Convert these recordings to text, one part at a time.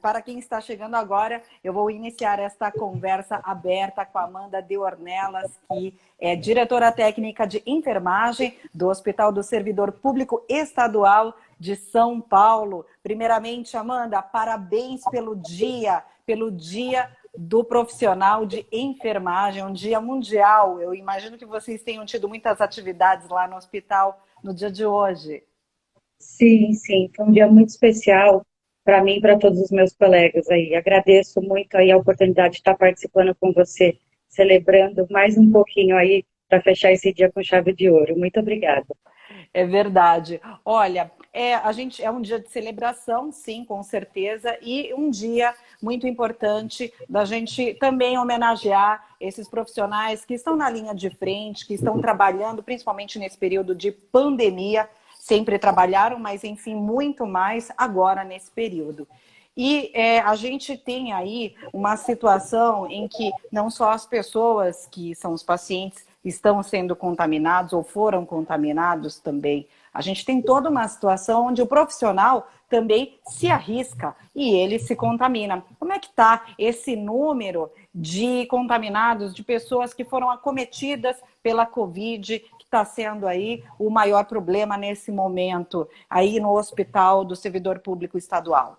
Para quem está chegando agora, eu vou iniciar esta conversa aberta com a Amanda de Ornelas, que é diretora técnica de enfermagem do Hospital do Servidor Público Estadual de São Paulo. Primeiramente, Amanda, parabéns pelo dia do profissional de enfermagem, um dia mundial. Eu imagino que vocês tenham tido muitas atividades lá no hospital no dia de hoje. Sim, sim, foi um dia muito especial para mim e para todos os meus colegas aí. Agradeço muito aí a oportunidade de estar participando com você, celebrando mais um pouquinho aí para fechar esse dia com chave de ouro. Muito obrigada. É verdade. Olha, é um dia de celebração, sim, com certeza, e um dia muito importante da gente também homenagear esses profissionais que estão na linha de frente, que estão trabalhando, principalmente nesse período de pandemia, sempre trabalharam, mas enfim, muito mais agora nesse período. E a gente tem aí uma situação em que não só as pessoas que são os pacientes estão sendo contaminados ou foram contaminados também. A gente tem toda uma situação onde o profissional também se arrisca e ele se contamina. Como é que está esse número de contaminados, de pessoas que foram acometidas pela Covid, que está sendo aí o maior problema nesse momento, aí no Hospital do Servidor Público Estadual?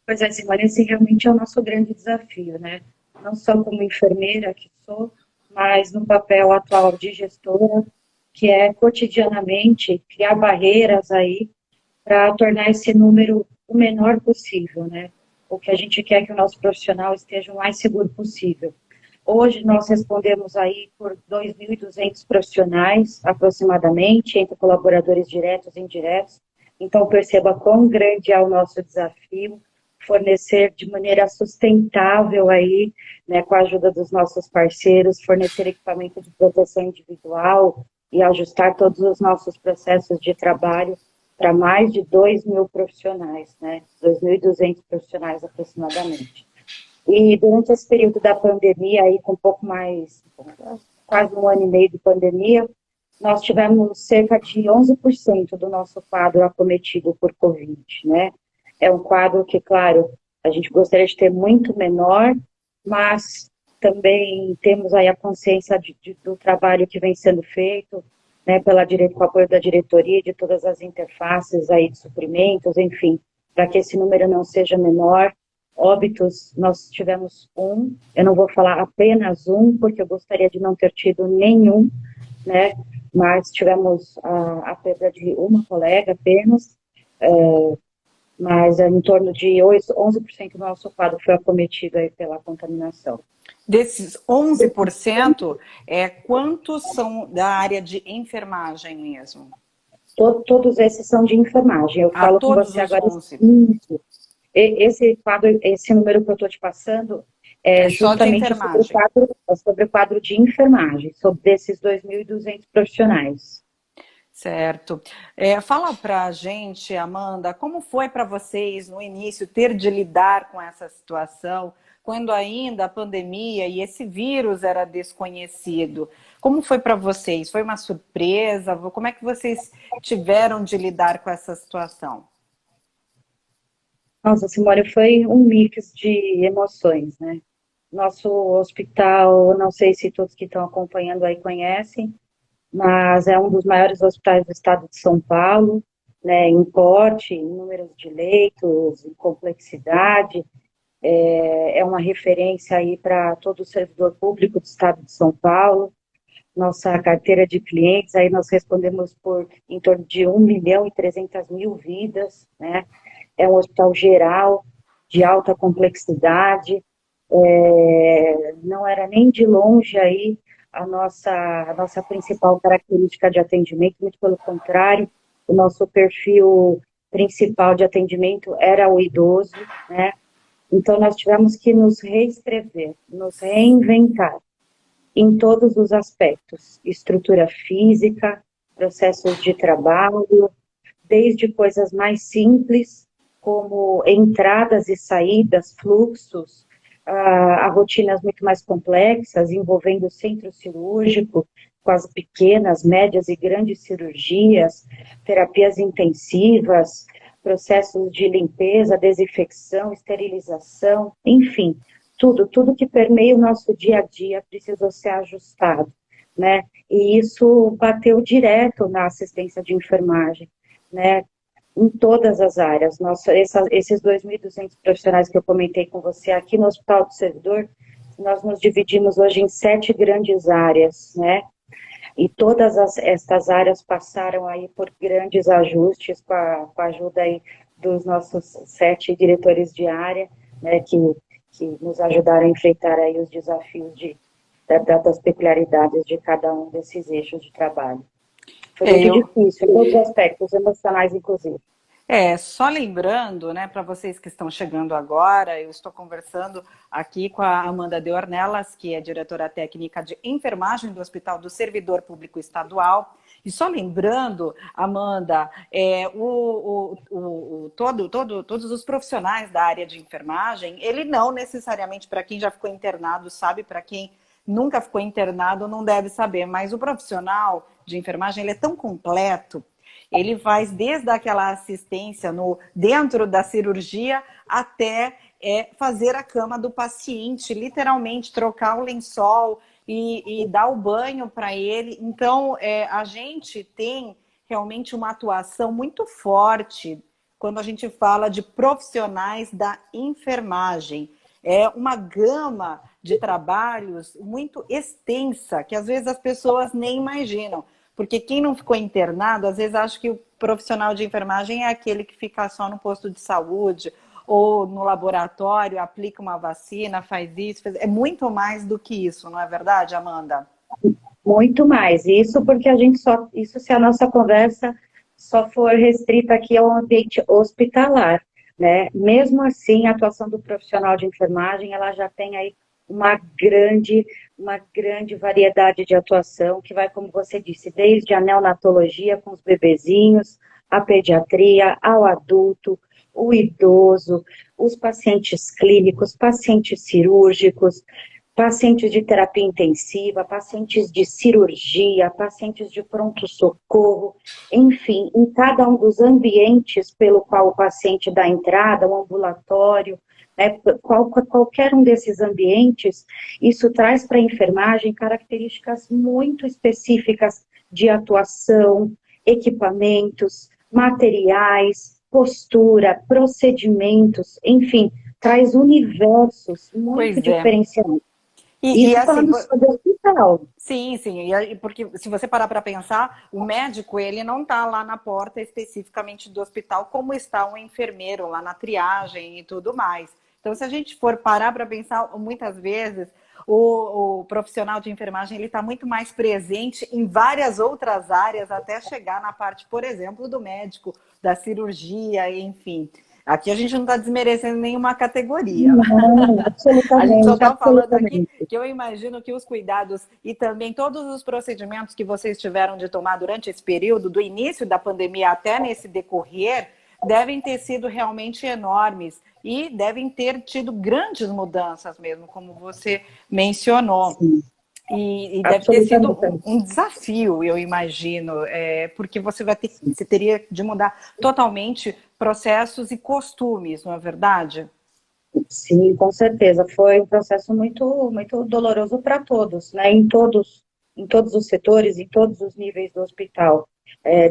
Pois é, Simone, esse realmente é o nosso grande desafio, né? Não só como enfermeira que sou, mas no papel atual de gestora, que é cotidianamente criar barreiras aí para tornar esse número o menor possível, né? O que a gente quer é que o nosso profissional esteja o mais seguro possível. Hoje nós respondemos aí por 2.200 profissionais, aproximadamente, entre colaboradores diretos e indiretos. Então perceba quão grande é o nosso desafio, fornecer de maneira sustentável aí, né, com a ajuda dos nossos parceiros, fornecer equipamento de proteção individual e ajustar todos os nossos processos de trabalho para mais de 2.000 profissionais, né, 2.200 profissionais aproximadamente. E durante esse período da pandemia, aí com um pouco mais, quase um ano e meio de pandemia, nós tivemos cerca de 11% do nosso quadro acometido por Covid, né? É um quadro que, claro, a gente gostaria de ter muito menor, mas também temos aí a consciência do trabalho que vem sendo feito, né, com o apoio da diretoria, de todas as interfaces aí de suprimentos, enfim, para que esse número não seja menor. Óbitos, nós tivemos eu não vou falar apenas porque eu gostaria de não ter tido nenhum, né, mas tivemos a perda de uma colega apenas, mas em torno de 11% do nosso quadro foi acometido aí pela contaminação. Desses 11%, quantos são da área de enfermagem mesmo? Todos esses são de enfermagem. Eu falo com todos você os agora. 11. Isso. Esse quadro, esse número que eu estou te passando é só de justamente enfermagem. sobre o quadro de enfermagem, sobre esses 2.200 profissionais. Certo. Fala para a gente, Amanda, como foi para vocês no início ter de lidar com essa situação, quando ainda a pandemia e esse vírus era desconhecido? Como foi para vocês? Foi uma surpresa? Como é que vocês tiveram de lidar com essa situação? Nossa, Simone, foi um mix de emoções, né? Nosso hospital, não sei se todos que estão acompanhando aí conhecem, mas é um dos maiores hospitais do estado de São Paulo, né, em porte, em números de leitos, em complexidade, é uma referência aí para todo o servidor público do estado de São Paulo. Nossa carteira de clientes, aí nós respondemos por em torno de 1.300.000 vidas, né? É um hospital geral, de alta complexidade, não era nem de longe aí a nossa principal característica de atendimento, muito pelo contrário, o nosso perfil principal de atendimento era o idoso, né? Então, nós tivemos que nos reescrever, nos reinventar em todos os aspectos, estrutura física, processos de trabalho, desde coisas mais simples, como entradas e saídas, fluxos, a rotinas muito mais complexas, envolvendo o centro cirúrgico, com as pequenas, médias e grandes cirurgias, terapias intensivas, processos de limpeza, desinfecção, esterilização, enfim, tudo que permeia o nosso dia a dia precisou ser ajustado, né? E isso bateu direto na assistência de enfermagem, né? Em todas as áreas. Esses 2.200 profissionais que eu comentei com você aqui no Hospital do Servidor, nós nos dividimos hoje em 7 grandes áreas, né? E todas estas áreas passaram aí por grandes ajustes com a ajuda aí dos nossos 7 diretores de área, né, que nos ajudaram a enfrentar aí os desafios das peculiaridades de cada um desses eixos de trabalho. Foi muito difícil, em todos os aspectos, emocionais inclusive. Só lembrando, né, para vocês que estão chegando agora, eu estou conversando aqui com a Amanda de Ornelas, que é diretora técnica de enfermagem do Hospital do Servidor Público Estadual. E só lembrando, Amanda, todos os profissionais da área de enfermagem, ele não necessariamente, para quem já ficou internado, sabe, para quem nunca ficou internado, não deve saber, mas o profissional de enfermagem, ele é tão completo. Ele faz desde aquela assistência dentro da cirurgia até fazer a cama do paciente, literalmente trocar o lençol e dar o banho para ele. Então, a gente tem realmente uma atuação muito forte quando a gente fala de profissionais da enfermagem. É uma gama de trabalhos muito extensa, que às vezes as pessoas nem imaginam. Porque quem não ficou internado, às vezes acha que o profissional de enfermagem é aquele que fica só no posto de saúde ou no laboratório, aplica uma vacina, faz isso. É muito mais do que isso, não é verdade, Amanda? Muito mais. Isso porque isso se a nossa conversa só for restrita aqui ao ambiente hospitalar, né? Mesmo assim, a atuação do profissional de enfermagem, ela já tem aí uma grande variedade de atuação, que vai, como você disse, desde a neonatologia com os bebezinhos, a pediatria, ao adulto, o idoso, os pacientes clínicos, pacientes cirúrgicos, pacientes de terapia intensiva, pacientes de cirurgia, pacientes de pronto-socorro, enfim, em cada um dos ambientes pelo qual o paciente dá entrada, o ambulatório, né, qualquer um desses ambientes, isso traz para a enfermagem características muito específicas de atuação, equipamentos, materiais, postura, procedimentos, enfim, traz universos muito diferenciados. Isso assim, falando sobre o hospital. Sim, porque se você parar para pensar, o médico, ele não está lá na porta especificamente do hospital, como está um enfermeiro lá na triagem e tudo mais. Então, se a gente for parar para pensar, muitas vezes, o profissional de enfermagem, ele está muito mais presente em várias outras áreas, até chegar na parte, por exemplo, do médico, da cirurgia, enfim. Aqui a gente não está desmerecendo nenhuma categoria. Não, absolutamente. A gente só está falando aqui que eu imagino que os cuidados e também todos os procedimentos que vocês tiveram de tomar durante esse período, do início da pandemia até nesse decorrer, devem ter sido realmente enormes e devem ter tido grandes mudanças mesmo, como você mencionou. Sim. E deve ter sido um desafio, eu imagino, porque você teria de mudar totalmente processos e costumes, não é verdade? Sim, com certeza. Foi um processo muito, muito doloroso para todos, né? Em todos os setores, em todos os níveis do hospital.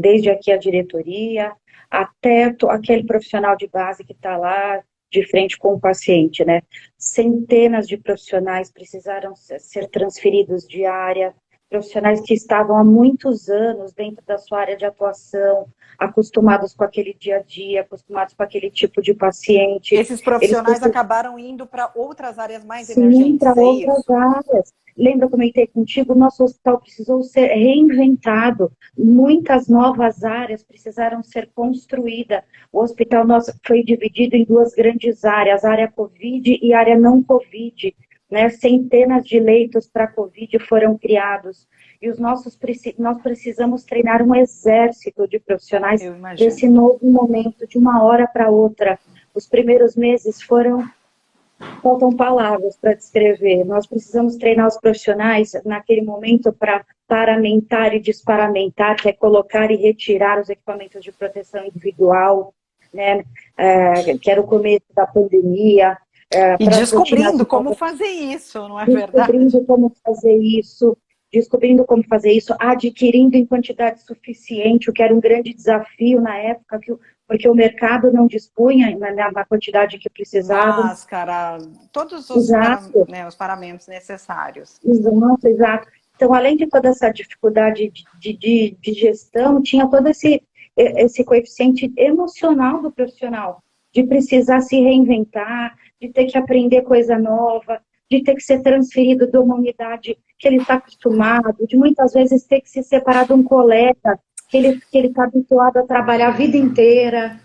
Desde aqui a diretoria, até aquele profissional de base que está lá de frente com o paciente, né? Centenas de profissionais precisaram ser transferidos de área, profissionais que estavam há muitos anos dentro da sua área de atuação, acostumados com aquele dia a dia, acostumados com aquele tipo de paciente. Esses profissionais acabaram indo para outras áreas mais emergentes. Sim, para outras áreas. Lembra, eu comentei contigo, o nosso hospital precisou ser reinventado, muitas novas áreas precisaram ser construídas. O hospital nosso foi dividido em 2 grandes áreas, a área Covid e a área não Covid. Né? Centenas de leitos para Covid foram criados. E nós precisamos treinar um exército de profissionais desse novo momento, de uma hora para outra. Os primeiros meses faltam palavras para descrever. Nós precisamos treinar os profissionais naquele momento para paramentar e desparamentar, que é colocar e retirar os equipamentos de proteção individual, né, que era o começo da pandemia. E descobrindo como fazer isso, não é verdade? Descobrindo como fazer isso, adquirindo em quantidade suficiente, o que era um grande desafio na época, porque o mercado não dispunha na quantidade que precisava. Máscara, todos os paramentos necessários. Exato. Então, além de toda essa dificuldade de gestão, tinha todo esse coeficiente emocional do profissional, de precisar se reinventar, de ter que aprender coisa nova, de ter que ser transferido de uma unidade que ele está acostumado, de muitas vezes ter que se separar de um colega que ele está habituado a trabalhar a vida inteira.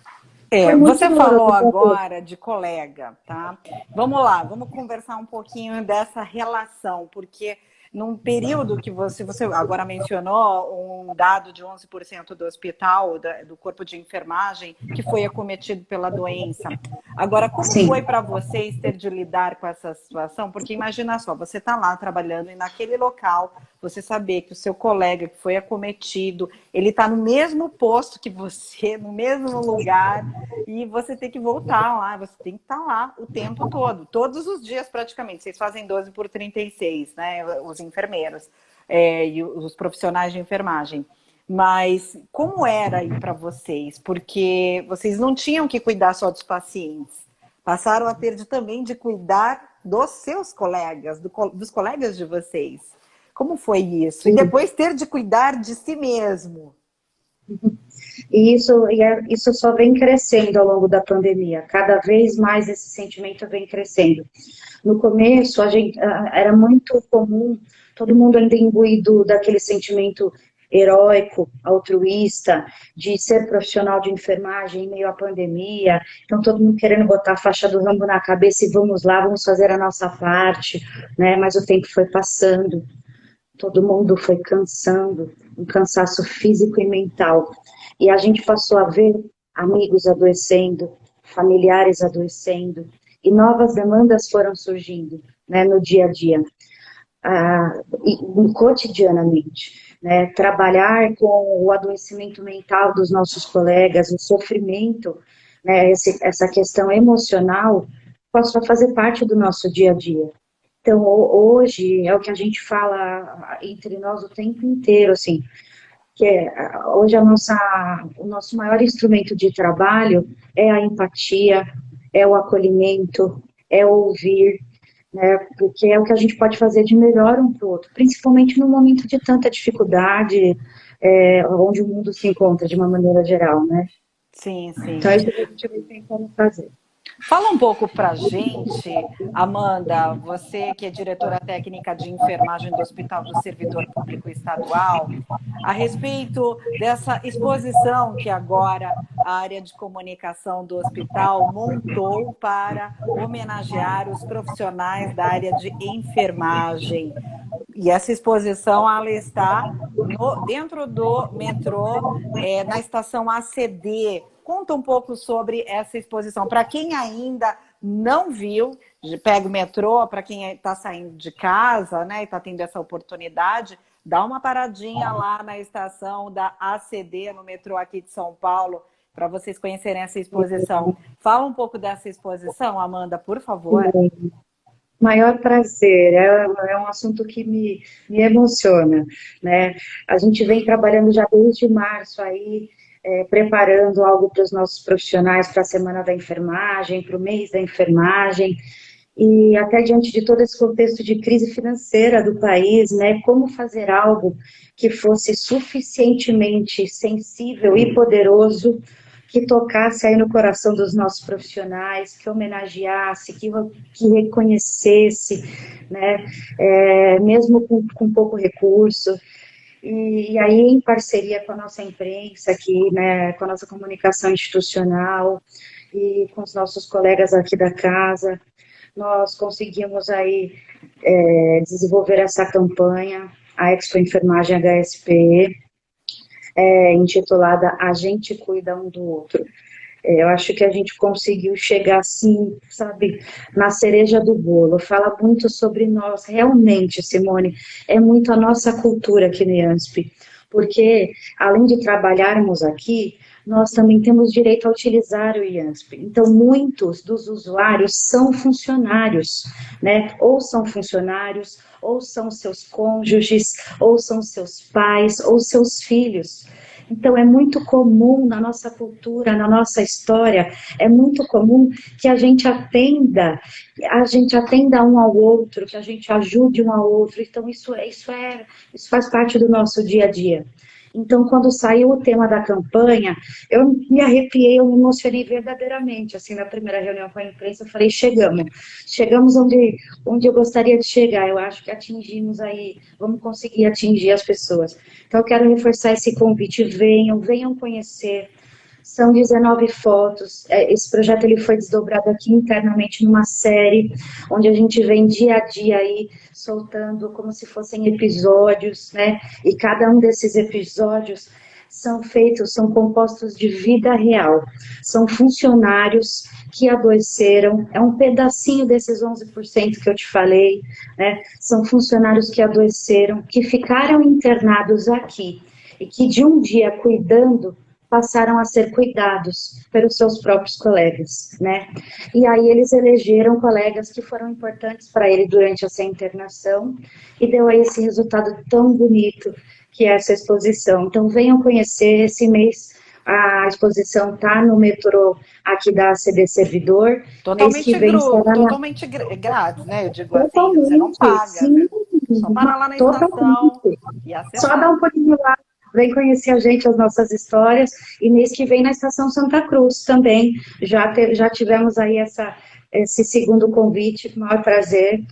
Você falou agora de colega, tá? Vamos lá, vamos conversar um pouquinho dessa relação, porque num período que você agora mencionou um dado de 11% do hospital, do corpo de enfermagem, que foi acometido pela doença. Agora, como foi para vocês ter de lidar com essa situação? Porque imagina só, você está lá trabalhando e naquele local, você saber que o seu colega que foi acometido, ele está no mesmo posto que você, no mesmo lugar, e você tem que voltar lá, você tem que estar lá o tempo todo, todos os dias praticamente. Vocês fazem 12 por 36, né? Os enfermeiros e os profissionais de enfermagem. Mas como era aí para vocês? Porque vocês não tinham que cuidar só dos pacientes, passaram a ter também de cuidar dos seus colegas, dos colegas de vocês. Como foi isso? E depois ter de cuidar de si mesmo. E isso só vem crescendo ao longo da pandemia. Cada vez mais esse sentimento vem crescendo. No começo, era muito comum, todo mundo ainda imbuído daquele sentimento heróico, altruísta, de ser profissional de enfermagem em meio à pandemia. Então, todo mundo querendo botar a faixa do Rambo na cabeça e vamos lá, vamos fazer a nossa parte, né? Mas o tempo foi passando. Todo mundo foi cansando, um cansaço físico e mental. E a gente passou a ver amigos adoecendo, familiares adoecendo, e novas demandas foram surgindo, né, no dia a dia, e cotidianamente. Né, trabalhar com o adoecimento mental dos nossos colegas, o sofrimento, né, essa questão emocional, passou a fazer parte do nosso dia a dia. Então, hoje, é o que a gente fala entre nós o tempo inteiro, assim, que hoje o nosso maior instrumento de trabalho é a empatia, é o acolhimento, é o ouvir, né, porque é o que a gente pode fazer de melhor um para o outro, principalmente no momento de tanta dificuldade, onde o mundo se encontra de uma maneira geral, né? Sim, sim. Então, é isso que a gente vai tentando fazer. Fala um pouco pra gente, Amanda, você que é diretora técnica de enfermagem do Hospital do Servidor Público Estadual, a respeito dessa exposição que agora a área de comunicação do hospital montou para homenagear os profissionais da área de enfermagem. E essa exposição, ela está dentro do metrô, na estação ACD. Conta um pouco sobre essa exposição. Para quem ainda não viu, pega o metrô, para quem está saindo de casa, né, e está tendo essa oportunidade, dá uma paradinha lá na estação da ACD, no metrô aqui de São Paulo, para vocês conhecerem essa exposição. Fala um pouco dessa exposição, Amanda, por favor. Maior prazer, é um assunto que me emociona, né? A gente vem trabalhando já desde março aí, preparando algo para os nossos profissionais, para a Semana da Enfermagem, para o mês da enfermagem, e até diante de todo esse contexto de crise financeira do país, né, como fazer algo que fosse suficientemente sensível e poderoso, que tocasse aí no coração dos nossos profissionais, que homenageasse, que reconhecesse, né, mesmo com pouco recurso. E aí, em parceria com a nossa imprensa aqui, né, com a nossa comunicação institucional e com os nossos colegas aqui da casa, nós conseguimos aí desenvolver essa campanha, a Expo Enfermagem HSPE, intitulada A Gente Cuida Um do Outro. Eu acho que a gente conseguiu chegar assim, sabe, na cereja do bolo. Fala muito sobre nós, realmente, Simone, é muito a nossa cultura aqui no IANSP. porque além de trabalharmos aqui, nós também temos direito a utilizar o IANSP. Então, muitos dos usuários são funcionários, né? Ou são funcionários, ou são seus cônjuges, ou são seus pais, ou seus filhos. Então, é muito comum na nossa cultura, na nossa história, é muito comum que a gente atenda um ao outro, que a gente ajude um ao outro. Então, isso faz parte do nosso dia a dia. Então, quando saiu o tema da campanha, eu me arrepiei, eu me emocionei verdadeiramente, assim, na primeira reunião com a imprensa, eu falei, chegamos onde eu gostaria de chegar, eu acho que atingimos aí, vamos conseguir atingir as pessoas. Então, eu quero reforçar esse convite, venham conhecer. São 19 fotos. Esse projeto ele foi desdobrado aqui internamente numa série, onde a gente vem dia a dia aí soltando como se fossem episódios, né? E cada um desses episódios são compostos de vida real. São funcionários que adoeceram, é um pedacinho desses 11% que eu te falei, né? São funcionários que adoeceram, que ficaram internados aqui e que de um dia cuidando passaram a ser cuidados pelos seus próprios colegas, né? E aí eles elegeram colegas que foram importantes para ele durante essa internação e deu aí esse resultado tão bonito que é essa exposição. Então venham conhecer, esse mês a exposição está no metrô aqui da ACD Servidor. Totalmente, totalmente grátis, né? Eu digo assim, você não paga, sim, né? Só parar lá na estação e acessar. Só dá um pouquinho lá. Vem conhecer a gente, as nossas histórias, e mês que vem na Estação Santa Cruz também, já tivemos aí esse segundo convite, com o maior prazer,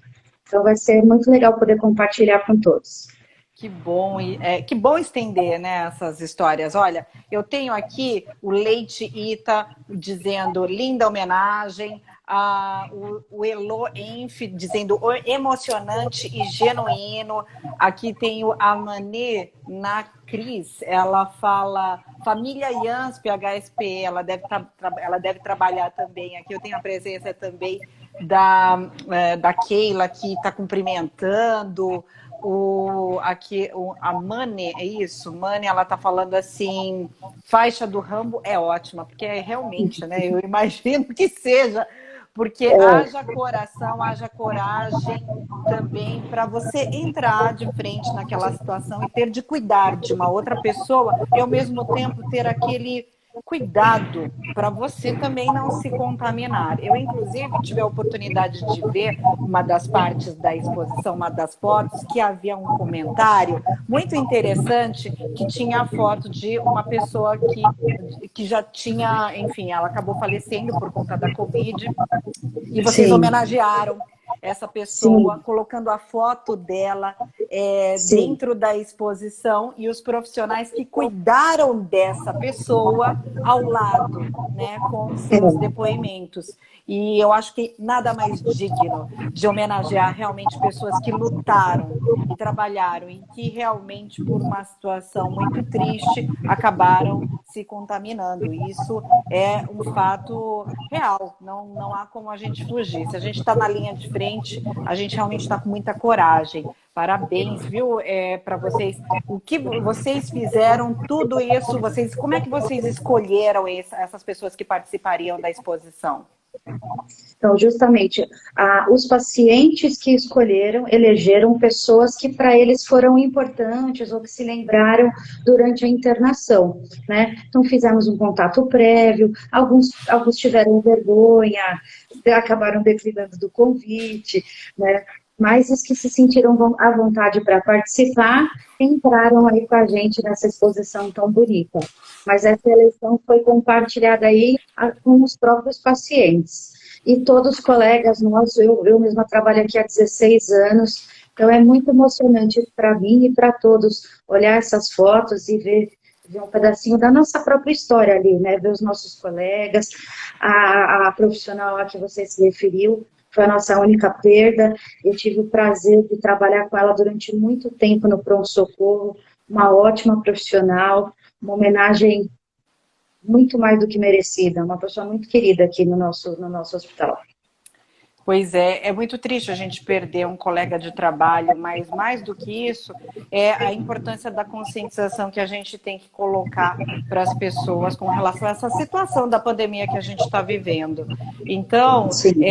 então vai ser muito legal poder compartilhar com todos. Que bom estender, né, essas histórias. Olha, eu tenho aqui o Leite Ita dizendo linda homenagem, o Elo Enf dizendo emocionante e genuíno. Aqui tem a Manê na Cris, ela fala família Yansp, HSP, ela deve trabalhar também. Aqui eu tenho a presença também da Keila, que está cumprimentando. A Mane, é isso? Mane, ela tá falando assim, faixa do Rambo é ótima, porque é realmente, né? Eu imagino que seja, porque haja coração, haja coragem também para você entrar de frente naquela situação e ter de cuidar de uma outra pessoa e ao mesmo tempo ter aquele cuidado para você também não se contaminar. Eu, inclusive, tive a oportunidade de ver uma das partes da exposição, uma das fotos, que havia um comentário muito interessante que tinha a foto de uma pessoa que já tinha, enfim, ela acabou falecendo por conta da Covid, e vocês homenagearam essa pessoa, colocando a foto dela dentro da exposição e os profissionais que cuidaram dessa pessoa ao lado, né, com seus depoimentos. E eu acho que nada mais digno de homenagear realmente pessoas que lutaram e trabalharam e que realmente, por uma situação muito triste, acabaram se contaminando. Isso é um fato real, não há como a gente fugir. Se a gente está na linha de frente, a gente realmente está com muita coragem. Parabéns, viu, para vocês. O que vocês fizeram, tudo isso, como é que vocês escolheram essas pessoas que participariam da exposição? Então, justamente, os pacientes que elegeram pessoas que para eles foram importantes ou que se lembraram durante a internação, né? Então, fizemos um contato prévio, alguns tiveram vergonha, acabaram declinando do convite, né? Mas os que se sentiram à vontade para participar, entraram aí com a gente nessa exposição tão bonita. Mas essa eleição foi compartilhada aí com os próprios pacientes. E todos os colegas nossos, eu mesma trabalho aqui há 16 anos, então é muito emocionante para mim e para todos olhar essas fotos e ver um pedacinho da nossa própria história ali, né? Ver os nossos colegas, a profissional a que você se referiu, foi a nossa única perda. Eu tive o prazer de trabalhar com ela durante muito tempo no pronto-socorro, uma ótima profissional, uma homenagem muito mais do que merecida, uma pessoa muito querida aqui no nosso hospital. Pois é, é muito triste a gente perder um colega de trabalho, mas mais do que isso, é a importância da conscientização que a gente tem que colocar para as pessoas com relação a essa situação da pandemia que a gente está vivendo. Então, Sim.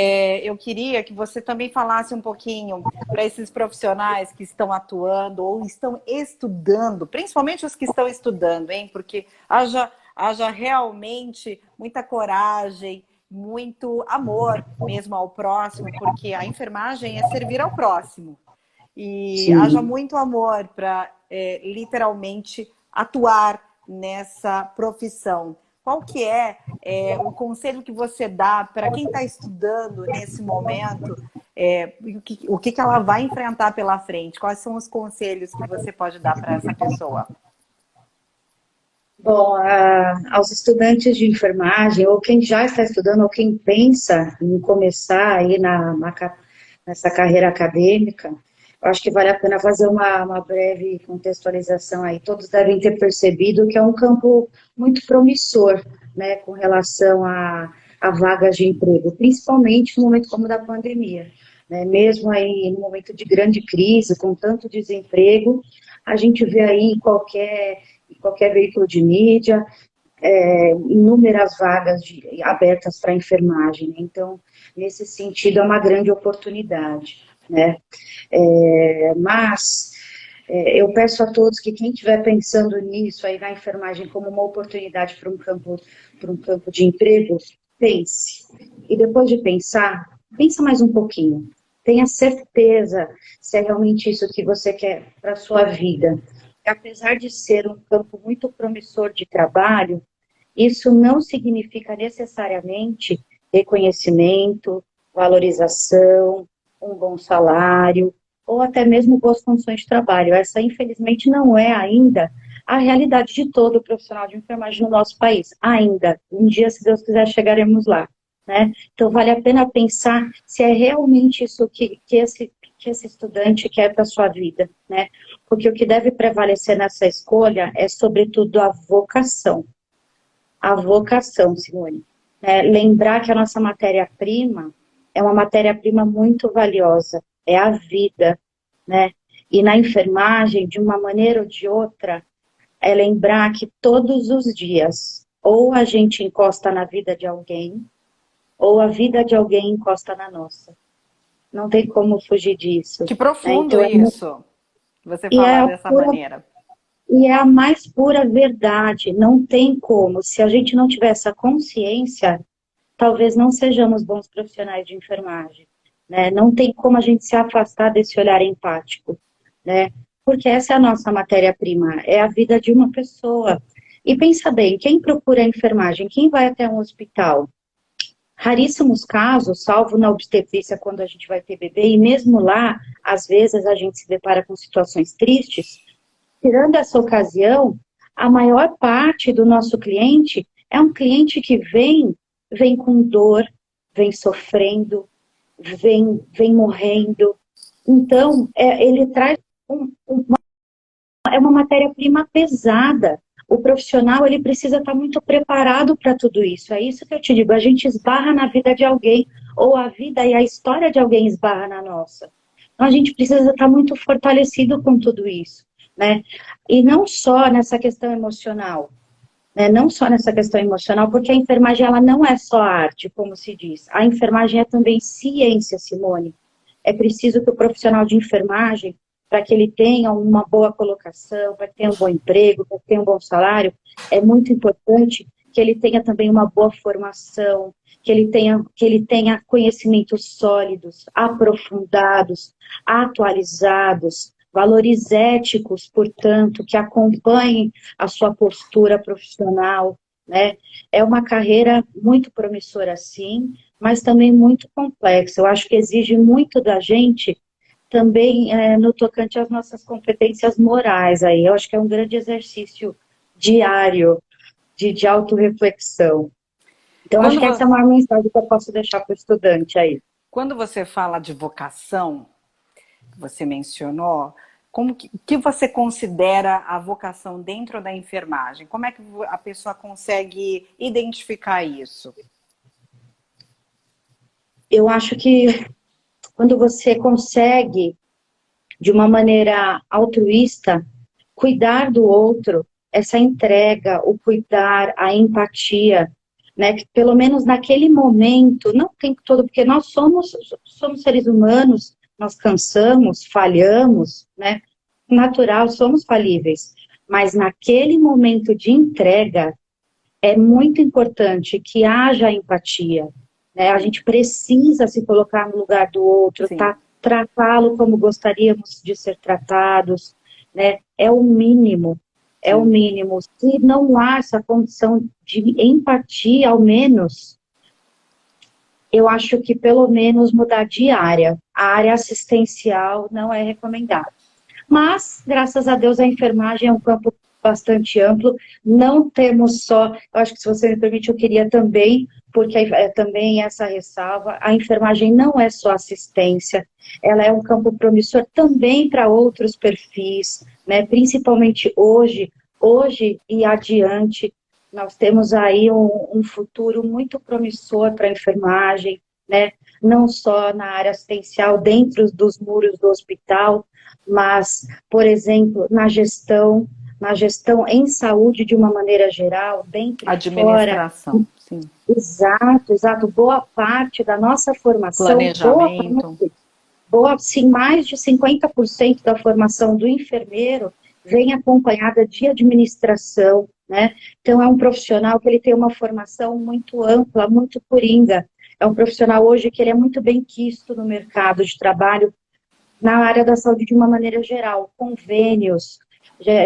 eu queria que você também falasse um pouquinho para esses profissionais que estão atuando ou estão estudando, principalmente os que estão estudando, hein? Porque haja realmente muita coragem, muito amor mesmo ao próximo, porque a enfermagem é servir ao próximo. E haja Sim. muito amor para literalmente atuar nessa profissão. Qual que o conselho que você dá para quem está estudando nesse momento? O que ela vai enfrentar pela frente? Quais são os conselhos que você pode dar para essa pessoa? Bom, aos estudantes de enfermagem, ou quem já está estudando, ou quem pensa em começar aí nessa carreira acadêmica, eu acho que vale a pena fazer uma breve contextualização aí. Todos devem ter percebido que é um campo muito promissor, né, com relação a vagas de emprego, principalmente no momento como da pandemia, né, mesmo aí no momento de grande crise, com tanto desemprego, a gente vê aí em qualquer veículo de mídia, inúmeras vagas abertas para enfermagem. Então, nesse sentido, é uma grande oportunidade, né? Mas eu peço a todos que quem estiver pensando nisso, aí na enfermagem como uma oportunidade para um campo de emprego, pense. E depois de pensar, pensa mais um pouquinho. Tenha certeza se é realmente isso que você quer para a sua vida. Apesar de ser um campo muito promissor de trabalho, isso não significa necessariamente reconhecimento, valorização, um bom salário, ou até mesmo boas condições de trabalho. Essa, infelizmente, não é ainda a realidade de todo o profissional de enfermagem no nosso país. Ainda. Um dia, se Deus quiser, chegaremos lá. Né? Então, vale a pena pensar se é realmente isso que esse estudante quer para a sua vida. Né? Porque o que deve prevalecer nessa escolha é, sobretudo, a vocação. A vocação, Simone. Lembrar que a nossa matéria-prima é uma matéria-prima muito valiosa, é a vida, né? E na enfermagem, de uma maneira ou de outra, é lembrar que todos os dias, ou a gente encosta na vida de alguém, ou a vida de alguém encosta na nossa. Não tem como fugir disso. Que Né? profundo Então, isso, você e é falar a dessa pura maneira. E é a mais pura verdade, não tem como. Se a gente não tiver essa consciência, talvez não sejamos bons profissionais de enfermagem, né? Não tem como a gente se afastar desse olhar empático, né? Porque essa é a nossa matéria-prima, é a vida de uma pessoa. E pensa bem, quem procura a enfermagem, quem vai até um hospital? Raríssimos casos, salvo na obstetrícia quando a gente vai ter bebê, e mesmo lá, às vezes a gente se depara com situações tristes. Tirando essa ocasião, a maior parte do nosso cliente é um cliente que vem com dor, vem sofrendo, vem morrendo. Então, ele traz uma matéria-prima pesada. O profissional, ele precisa estar muito preparado para tudo isso. É isso que eu te digo, a gente esbarra na vida de alguém, ou a vida e a história de alguém esbarra na nossa. Então, a gente precisa estar muito fortalecido com tudo isso, né? E não só nessa questão emocional, né? Não só nessa questão emocional, porque a enfermagem, ela não é só arte, como se diz. A enfermagem é também ciência, Simone. É preciso que o profissional de enfermagem, para que ele tenha uma boa colocação, para que tenha um bom emprego, para que tenha um bom salário, é muito importante que ele tenha também uma boa formação, que ele tenha conhecimentos sólidos, aprofundados, atualizados, valores éticos, portanto, que acompanhem a sua postura profissional, né? É uma carreira muito promissora, sim, mas também muito complexa. Eu acho que exige muito da gente também no tocante às nossas competências morais aí. Eu acho que é um grande exercício diário de autorreflexão. Então, acho Quando, que essa é uma mensagem que eu posso deixar para o estudante aí. quando você fala de vocação, que você mencionou, que você considera a vocação dentro da enfermagem? Como é que a pessoa consegue identificar isso? eu acho que quando você consegue, de uma maneira altruísta, cuidar do outro, essa entrega, o cuidar, a empatia, né? Que pelo menos naquele momento, não o tempo todo, porque nós somos seres humanos, nós cansamos, falhamos, né? Natural, somos falíveis. Mas naquele momento de entrega, é muito importante que haja empatia, né? A gente precisa se colocar no lugar do outro, Sim, tratá-lo como gostaríamos de ser tratados, né? É o mínimo, é o sim. mínimo. Se não há essa condição de empatia, ao menos, eu acho que pelo menos mudar de área. A área assistencial não é recomendada. Mas, graças a Deus, a enfermagem é um campo bastante amplo. Não temos só, eu acho que se você me permite, eu queria também, porque também essa ressalva, a enfermagem não é só assistência, ela é um campo promissor também para outros perfis, né? Principalmente hoje e adiante, nós temos aí um futuro muito promissor para a enfermagem, né? Não só na área assistencial, dentro dos muros do hospital, mas, por exemplo, na gestão em saúde de uma maneira geral, dentro e fora. Administração, sim. Exato, exato. Boa parte da nossa formação, Planejamento. sim, mais de 50% da formação do enfermeiro vem acompanhada de administração, né? Então, é um profissional que ele tem uma formação muito ampla, muito coringa. É um profissional hoje que ele é muito bem quisto no mercado de trabalho, na área da saúde de uma maneira geral, convênios,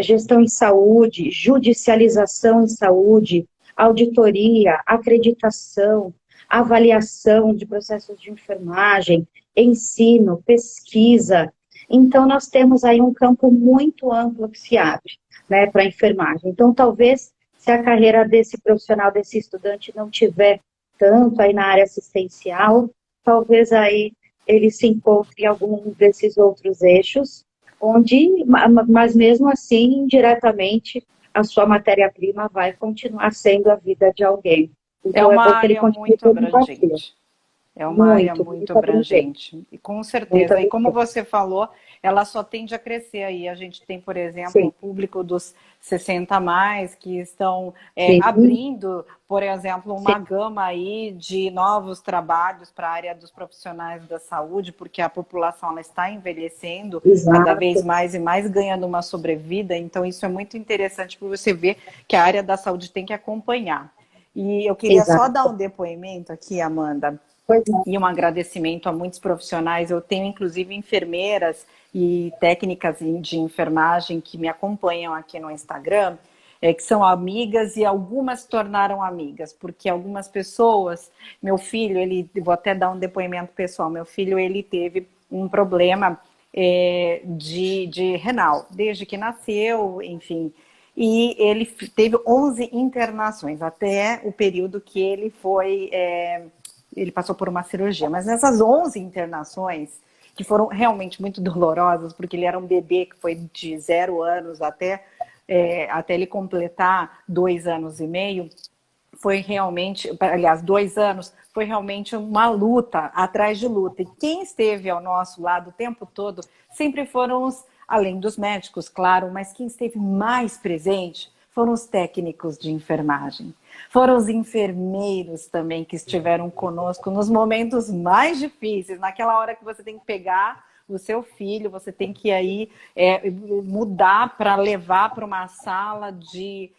gestão em saúde, judicialização em saúde, auditoria, acreditação, avaliação de processos de enfermagem, ensino, pesquisa. Então, nós temos aí um campo muito amplo que se abre, né, para a enfermagem. Então, talvez, se a carreira desse profissional, desse estudante não tiver tanto aí na área assistencial, talvez aí ele se encontre em algum desses outros eixos, onde, mas mesmo assim, indiretamente, a sua matéria-prima vai continuar sendo a vida de alguém. É Então, é uma bom que ele área continue muito tendo empatia. abrangente. É uma área Muito, muito muito abrangente. abrangente. E com Muito certeza. E como abrangente. você falou, ela só tende a crescer aí. A gente tem, por exemplo, o Sim, público dos 60 a mais, que estão sim, abrindo, por exemplo, sim, uma gama aí de novos trabalhos para a área dos profissionais da saúde, porque a população ela está envelhecendo cada vez exato, mais e mais, ganhando uma sobrevida. Então, isso é muito interessante para você ver que a área da saúde tem que acompanhar. E eu queria só dar exato. um depoimento aqui, Amanda, Pois não. e um agradecimento a muitos profissionais. Eu tenho, inclusive, enfermeiras e técnicas de enfermagem que me acompanham aqui no Instagram, que são amigas e algumas se tornaram amigas, porque algumas pessoas, meu filho, vou até dar um depoimento pessoal, meu filho, ele teve um problema de renal, desde que nasceu, enfim, e ele teve 11 internações, até o período que ele foi... ele passou por uma cirurgia, mas nessas 11 internações, que foram realmente muito dolorosas, porque ele era um bebê que foi de 0 anos até ele completar 2 anos e meio, foi realmente, aliás, 2 anos, foi realmente uma luta atrás de luta. E quem esteve ao nosso lado o tempo todo sempre foram além dos médicos, claro, mas quem esteve mais presente foram os técnicos de enfermagem. Foram os enfermeiros também que estiveram conosco nos momentos mais difíceis, naquela hora que você tem que pegar o seu filho, você tem que aí mudar para levar para uma sala de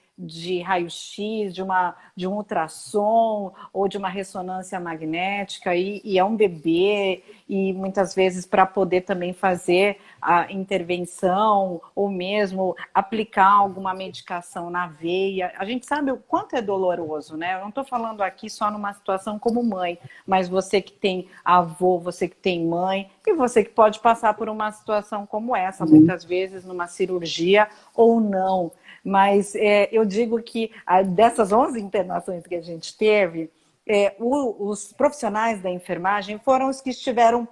raio-x, de um ultrassom ou de uma ressonância magnética, e é um bebê, e muitas vezes para poder também fazer a intervenção ou mesmo aplicar alguma medicação na veia. A gente sabe o quanto é doloroso, né? Eu não estou falando aqui só numa situação como mãe, mas você que tem avô, você que tem mãe, e você que pode passar por uma situação como essa, muitas vezes numa cirurgia ou não. Mas eu digo que dessas 11 internações que a gente teve, os profissionais da enfermagem foram os que estiveram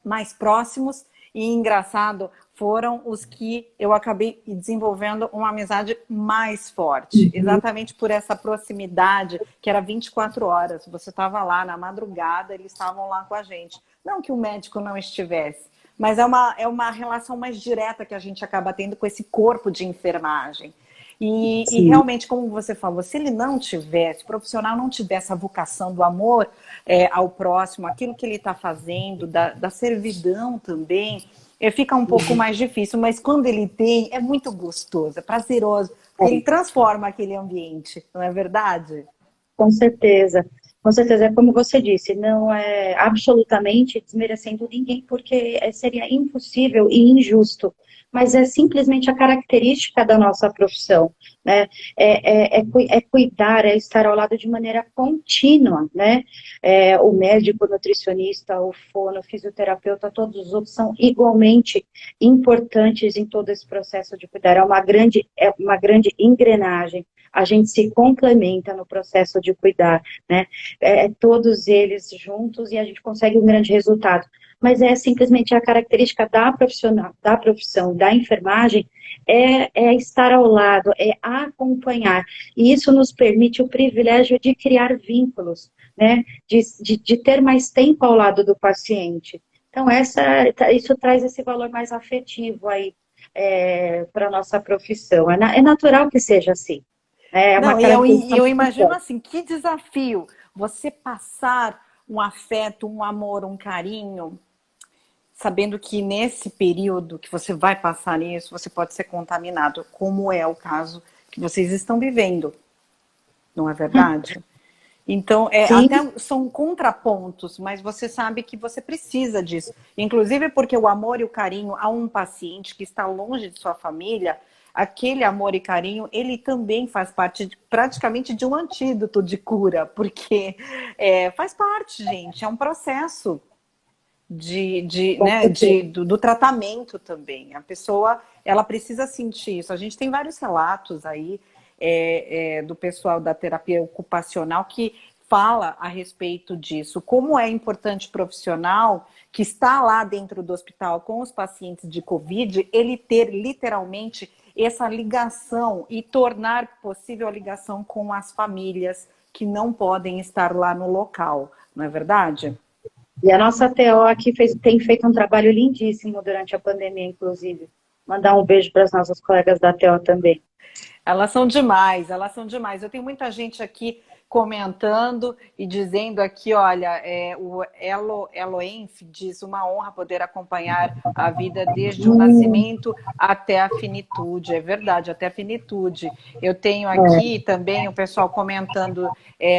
mais próximos. E engraçado foram os que eu acabei desenvolvendo uma amizade mais forte, exatamente por essa proximidade, que era 24 horas. Você estava lá na madrugada, eles estavam lá com a gente. Não que o médico não estivesse, mas é uma relação mais direta que a gente acaba tendo com esse corpo de enfermagem. E realmente, como você falou, se ele não tivesse, se o profissional não tivesse a vocação do amor ao próximo, aquilo que ele está fazendo, da servidão também, fica um pouco mais difícil, mas quando ele tem, é muito gostoso, é prazeroso, porque ele transforma aquele ambiente, não é verdade? Com certeza. Com certeza, é como você disse, não é absolutamente desmerecendo ninguém, porque seria impossível e injusto, mas é simplesmente a característica da nossa profissão, né? É cuidar, é estar ao lado de maneira contínua, né? O médico, o nutricionista, o fono, o fisioterapeuta, todos os outros são igualmente importantes em todo esse processo de cuidar. É uma grande engrenagem. A gente se complementa no processo de cuidar, né? Todos eles juntos e a gente consegue um grande resultado. Mas é simplesmente a característica da profissão, da enfermagem, estar ao lado, é acompanhar. E isso nos permite o privilégio de criar vínculos, né? De ter mais tempo ao lado do paciente. Então, isso traz esse valor mais afetivo aí para a nossa profissão. É natural que seja assim. É uma Não, e característica eu muito imagino forte. assim, que desafio você passar um afeto, um amor, um carinho, sabendo que nesse período que você vai passar isso, você pode ser contaminado, como é o caso que vocês estão vivendo, não é verdade? Então, Sim, até são contrapontos, mas você sabe que você precisa disso. Inclusive porque o amor e o carinho a um paciente que está longe de sua família, aquele amor e carinho, ele também faz parte praticamente de um antídoto de cura, porque faz parte, gente, é um processo com certeza. do tratamento também. A pessoa, ela precisa sentir isso. A gente tem vários relatos aí do pessoal da terapia ocupacional que fala a respeito disso. Como é importante o profissional que está lá dentro do hospital com os pacientes de Covid, ele ter literalmente essa ligação e tornar possível a ligação com as famílias que não podem estar lá no local, não é verdade? E a nossa TO aqui tem feito um trabalho lindíssimo durante a pandemia, inclusive. Mandar um beijo para as nossas colegas da TO também. Elas são demais, elas são demais. Eu tenho muita gente aqui comentando e dizendo aqui, olha, o Eloenf diz uma honra poder acompanhar a vida desde o nascimento até a finitude. É verdade, até a finitude. Eu tenho aqui também o pessoal comentando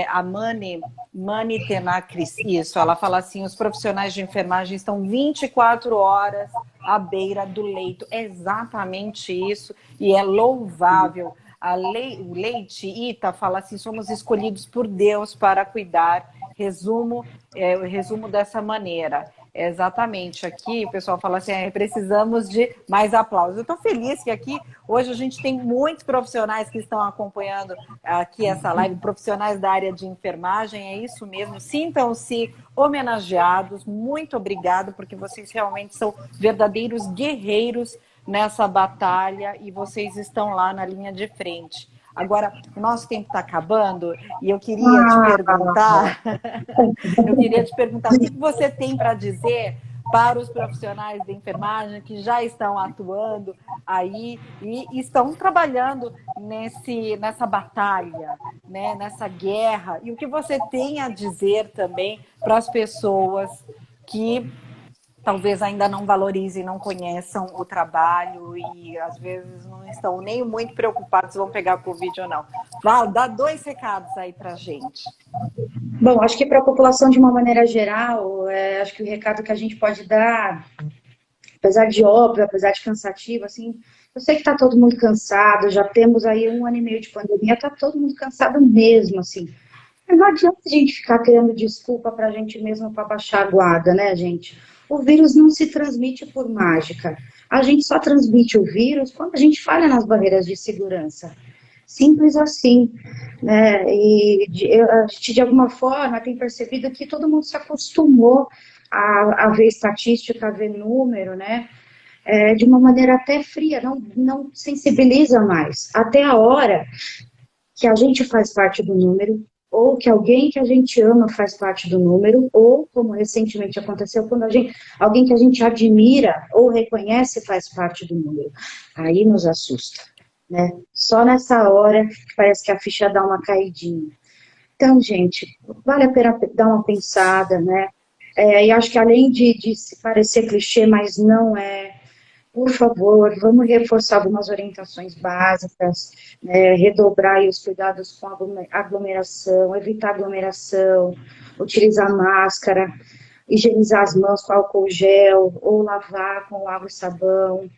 a Mani Tenacris, isso, ela fala assim, os profissionais de enfermagem estão 24 horas à beira do leito. É exatamente isso, e é louvável. O Leite Ita fala assim, somos escolhidos por Deus para cuidar. Resumo dessa maneira. Exatamente, aqui o pessoal fala assim, precisamos de mais aplausos. Eu estou feliz que aqui, hoje a gente tem muitos profissionais que estão acompanhando aqui essa live, profissionais da área de enfermagem, é isso mesmo, sintam-se homenageados, muito obrigado, porque vocês realmente são verdadeiros guerreiros nessa batalha e vocês estão lá na linha de frente. Agora, o nosso tempo está acabando e eu queria te perguntar, o que você tem para dizer para os profissionais de enfermagem que já estão atuando aí e estão trabalhando nessa batalha, né, nessa guerra, e o que você tem a dizer também para as pessoas que talvez ainda não valorizem, não conheçam o trabalho e às vezes não estão nem muito preocupados se vão pegar Covid ou não. Val, dá 2 recados aí para gente. Bom, acho que para a população de uma maneira geral, acho que o recado que a gente pode dar, apesar de óbvio, apesar de cansativo, assim, eu sei que está todo mundo cansado, já temos aí 1 ano e meio de pandemia, está todo mundo cansado mesmo, assim. Mas não adianta a gente ficar criando desculpa para a gente mesmo para baixar a guarda, né, gente? O vírus não se transmite por mágica. A gente só transmite o vírus quando a gente falha nas barreiras de segurança. Simples assim, né? A gente, de alguma forma, tem percebido que todo mundo se acostumou a ver estatística, a ver número, né? de uma maneira até fria, não sensibiliza mais. Até a hora que a gente faz parte do número, ou que alguém que a gente ama faz parte do número, ou, como recentemente aconteceu, quando alguém que a gente admira ou reconhece faz parte do número. Aí nos assusta, né? Só nessa hora que parece que a ficha dá uma caidinha. Então, gente, vale a pena dar uma pensada, né? E acho que além de se parecer clichê, mas não é, por favor, vamos reforçar algumas orientações básicas, né, redobrar aí os cuidados com aglomeração, evitar aglomeração, utilizar máscara, higienizar as mãos com álcool gel ou lavar com água e sabão.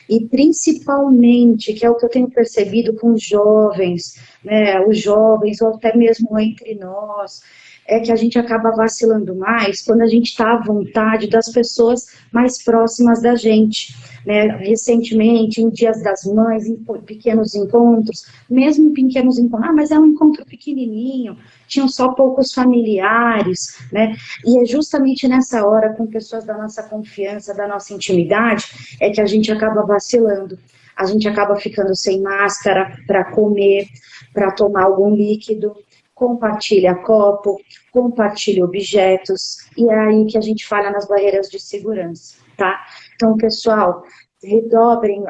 E principalmente, que é o que eu tenho percebido com os jovens, né, os jovens, ou até mesmo entre nós, é que a gente acaba vacilando mais quando a gente está à vontade das pessoas mais próximas da gente, né? Recentemente, em Dias das Mães, em pequenos encontros, mesmo em pequenos encontros, mas é um encontro pequenininho, tinham só poucos familiares, né? E é justamente nessa hora, com pessoas da nossa confiança, da nossa intimidade, é que a gente acaba vacilando. A gente acaba ficando sem máscara para comer, para tomar algum líquido, compartilha copo, compartilha objetos, e é aí que a gente falha nas barreiras de segurança, tá? Então, pessoal, redobrem,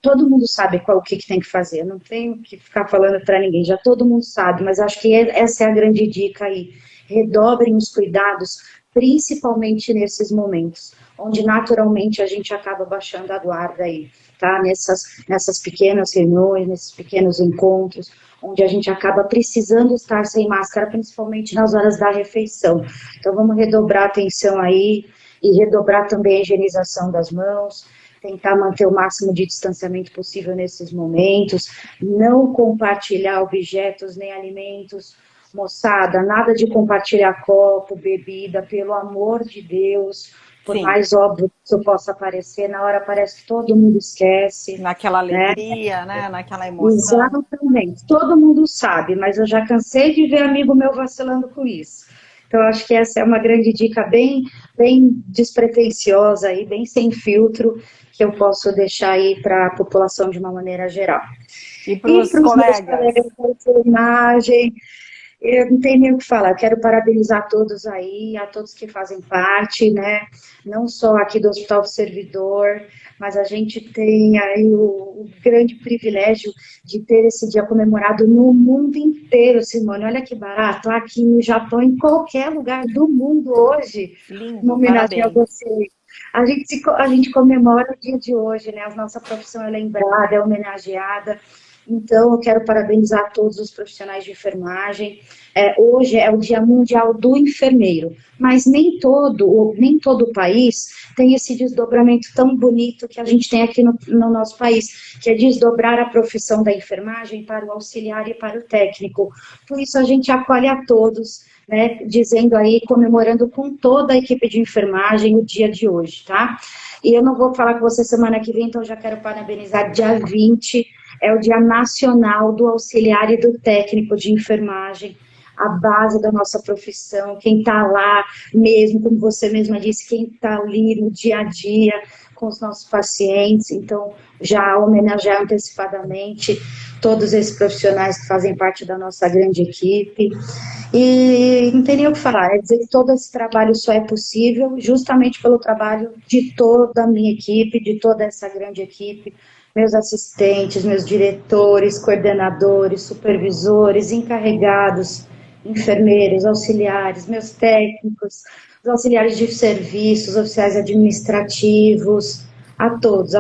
todo mundo sabe o que tem que fazer, não tenho que ficar falando para ninguém, já todo mundo sabe, mas acho que essa é a grande dica aí, redobrem os cuidados, principalmente nesses momentos, onde naturalmente a gente acaba baixando a guarda aí, tá? Nessas pequenas reuniões, nesses pequenos encontros, onde a gente acaba precisando estar sem máscara, principalmente nas horas da refeição. Então, vamos redobrar a atenção aí e redobrar também a higienização das mãos, tentar manter o máximo de distanciamento possível nesses momentos, não compartilhar objetos nem alimentos. Moçada, nada de compartilhar copo, bebida, pelo amor de Deus, por Sim. mais óbvio que isso possa parecer, na hora parece que todo mundo esquece. Naquela alegria, né? Naquela emoção. Exatamente, todo mundo sabe, mas eu já cansei de ver amigo meu vacilando com isso. Então, acho que essa é uma grande dica bem despretensiosa, aí, bem sem filtro, que eu posso deixar aí para a população de uma maneira geral. E para os meus colegas de enfermagem, eu não tenho nem o que falar, eu quero parabenizar todos aí, a todos que fazem parte, né, não só aqui do Hospital do Servidor, mas a gente tem aí o grande privilégio de ter esse dia comemorado no mundo inteiro, Simone, olha que barato, aqui no Japão, em qualquer lugar do mundo hoje, uma homenagem a você. A gente comemora o dia de hoje, né, a nossa profissão é lembrada, é homenageada. Então, eu quero parabenizar todos os profissionais de enfermagem. Hoje é o Dia Mundial do Enfermeiro, mas nem todo o país tem esse desdobramento tão bonito que a gente tem aqui no nosso país, que é desdobrar a profissão da enfermagem para o auxiliar e para o técnico. Por isso, a gente acolhe a todos, né, dizendo aí, comemorando com toda a equipe de enfermagem o dia de hoje, tá? E eu não vou falar com você semana que vem, então eu já quero parabenizar dia 20, é o Dia Nacional do Auxiliar e do Técnico de Enfermagem, a base da nossa profissão, quem está lá mesmo, como você mesma disse, quem está ali no dia a dia com os nossos pacientes, então já homenagear antecipadamente todos esses profissionais que fazem parte da nossa grande equipe, e não tem nem o que falar, é dizer que todo esse trabalho só é possível justamente pelo trabalho de toda a minha equipe, de toda essa grande equipe, meus assistentes, meus diretores, coordenadores, supervisores, encarregados, enfermeiros, auxiliares, meus técnicos, os auxiliares de serviços, oficiais administrativos, a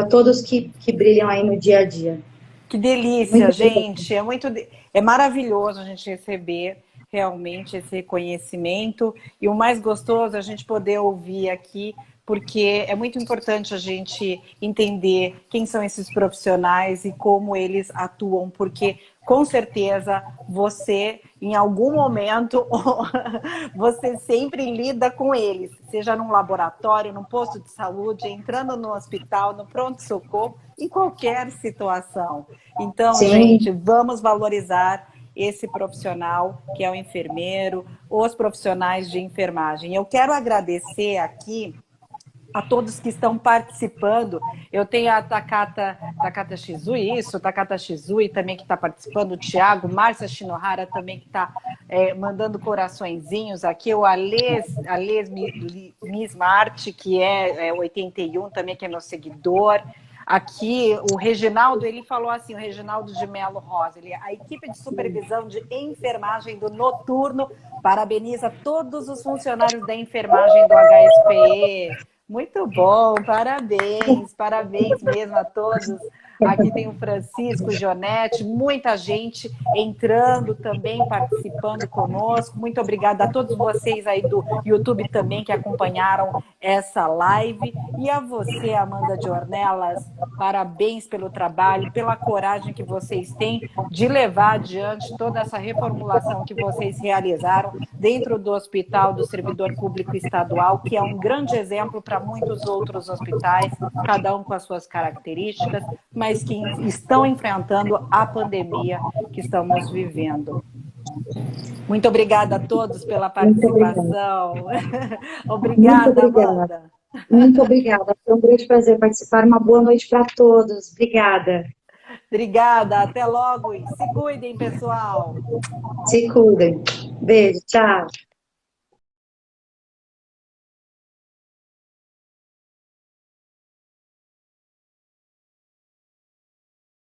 todos que brilham aí no dia a dia. Que delícia, gente, é maravilhoso a gente receber realmente esse reconhecimento, e o mais gostoso é a gente poder ouvir aqui, porque é muito importante a gente entender quem são esses profissionais e como eles atuam, porque com certeza você, em algum momento, você sempre lida com eles, seja num laboratório, num posto de saúde, entrando no hospital, no pronto-socorro, em qualquer situação. Então, Sim. gente, vamos valorizar esse profissional que é o enfermeiro, os profissionais de enfermagem. Eu quero agradecer aqui a todos que estão participando. Eu tenho a Takata Shizui, Takata Shizui também que está participando, o Thiago, Márcia Shinohara também que está mandando coraçõezinhos aqui, o Alês Mismart, que é 81 também, que é meu seguidor. Aqui, o Reginaldo, ele falou assim, o Reginaldo de Melo Rosa, a equipe de supervisão de enfermagem do Noturno parabeniza todos os funcionários da enfermagem do HSPE. Muito bom, parabéns mesmo a todos. Aqui tem o Francisco Gionetti, muita gente entrando também, participando conosco. Muito obrigada a todos vocês aí do YouTube também que acompanharam essa live. E a você, Amanda de Ornelas, parabéns pelo trabalho, pela coragem que vocês têm de levar adiante toda essa reformulação que vocês realizaram dentro do Hospital do Servidor Público Estadual, que é um grande exemplo para muitos outros hospitais, cada um com as suas características, mas que estão enfrentando a pandemia que estamos vivendo. Muito obrigada a todos pela participação. Obrigada, Amanda. Muito obrigada. Foi um grande prazer participar. Uma boa noite para todos. Obrigada. Obrigada. Até logo. Se cuidem, pessoal. Se cuidem. Beijo. Tchau.